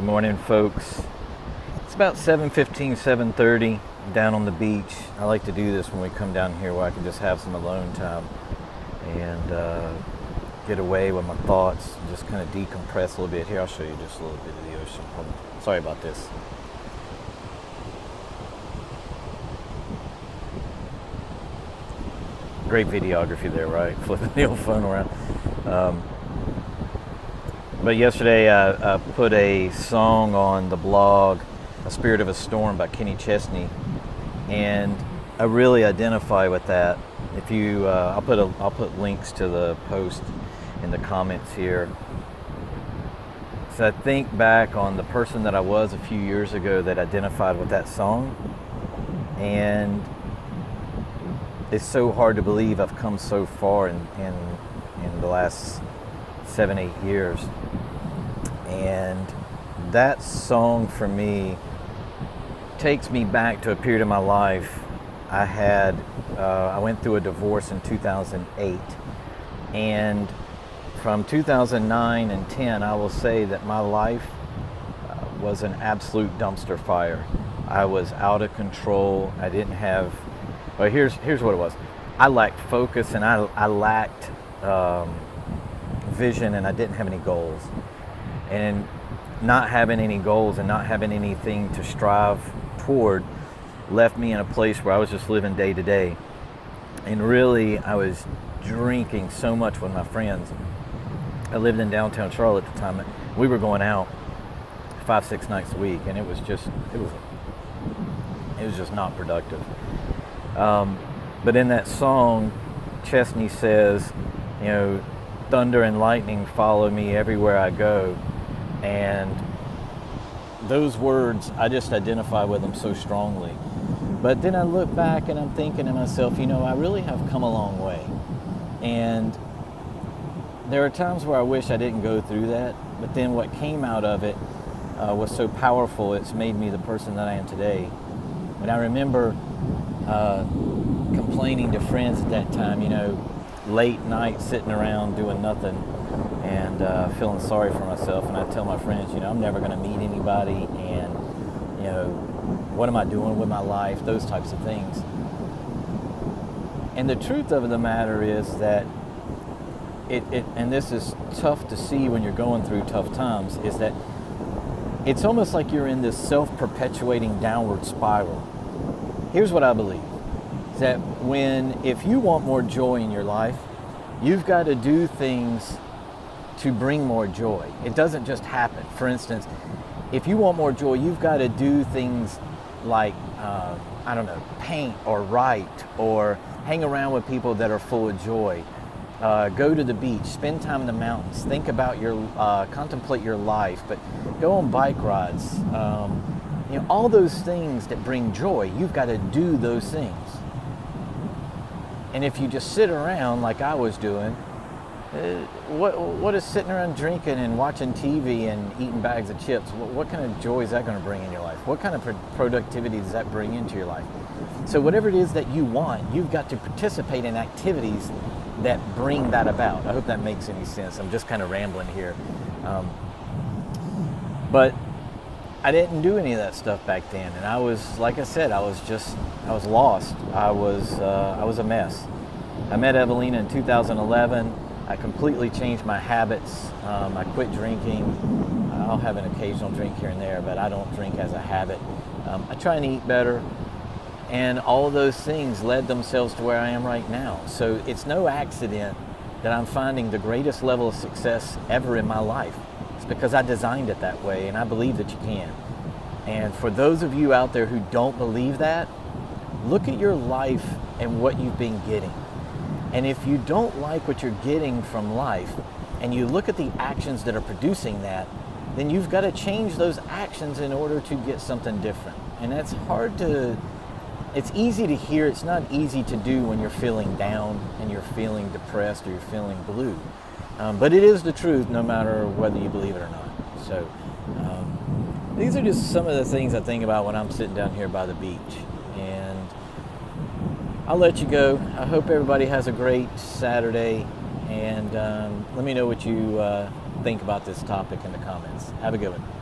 Good morning, folks. It's about 7:15, 7:30 down on the beach. I like to do this when we come down here where I can just have some alone time and get away with my thoughts, just kind of decompress a little bit. Here, I'll show you just a little bit of the ocean. Sorry about this. Great videography there, right? Flipping the old phone around. But yesterday I put a song on the blog, "A Spirit of a Storm" by Kenny Chesney, and I really identify with that. If you, I'll put links to the post in the comments here. So I think back on the person that I was a few years ago that identified with that song, and it's so hard to believe I've come so far in the last 7-8 years. And that song for me takes me back to a period of my life. I went through a divorce in 2008, and from 2009 and 10, I will say that my life was an absolute dumpster fire. I was out of control. I didn't have, well, here's what it was. I lacked focus, and I lacked vision, and I didn't have any goals. And not having any goals and not having anything to strive toward left me in a place where I was just living day to day. And really, I was drinking so much with my friends. I lived in downtown Charlotte at the time. We were going out 5-6 nights a week, and it was just not productive. But in that song, Chesney says, you know, thunder and lightning follow me everywhere I go. And those words, I just identify with them so strongly. But then I look back and I'm thinking to myself, you know, I really have come a long way. And there are times where I wish I didn't go through that, but then what came out of it was so powerful, it's made me the person that I am today. And I remember complaining to friends at that time, you know, late night sitting around doing nothing and feeling sorry for myself. And I tell my friends, you know, I'm never going to meet anybody, and, you know, what am I doing with my life? Those types of things. And the truth of the matter is that and this is tough to see when you're going through tough times, is that it's almost like you're in this self-perpetuating downward spiral. Here's what I believe, is that if you want more joy in your life, you've got to do things to bring more joy. It doesn't just happen. For instance, if you want more joy, you've got to do things like, I don't know, paint or write or hang around with people that are full of joy. Go to the beach, spend time in the mountains, think about contemplate your life, but go on bike rides. You know, all those things that bring joy, you've got to do those things. And if you just sit around like I was doing, what is sitting around drinking and watching TV and eating bags of chips? What kind of joy is that going to bring in your life? What kind of productivity does that bring into your life? So whatever it is that you want, you've got to participate in activities that bring that about. I hope that makes any sense. I'm just kind of rambling here. But I didn't do any of that stuff back then. And I was, like I said, I was lost. I was a mess. I met Evelina in 2011. I completely changed my habits. I quit drinking. I'll have an occasional drink here and there, but I don't drink as a habit. I try and eat better. And all of those things led themselves to where I am right now. So it's no accident that I'm finding the greatest level of success ever in my life. It's because I designed it that way, and I believe that you can. And for those of you out there who don't believe that, look at your life and what you've been getting. And if you don't like what you're getting from life, and you look at the actions that are producing that, then you've got to change those actions in order to get something different. And that's hard to, it's easy to hear, it's not easy to do when you're feeling down and you're feeling depressed or you're feeling blue. But it is the truth, no matter whether you believe it or not. So these are just some of the things I think about when I'm sitting down here by the beach. And I'll let you go. I hope everybody has a great Saturday, and let me know what you think about this topic in the comments. Have a good one.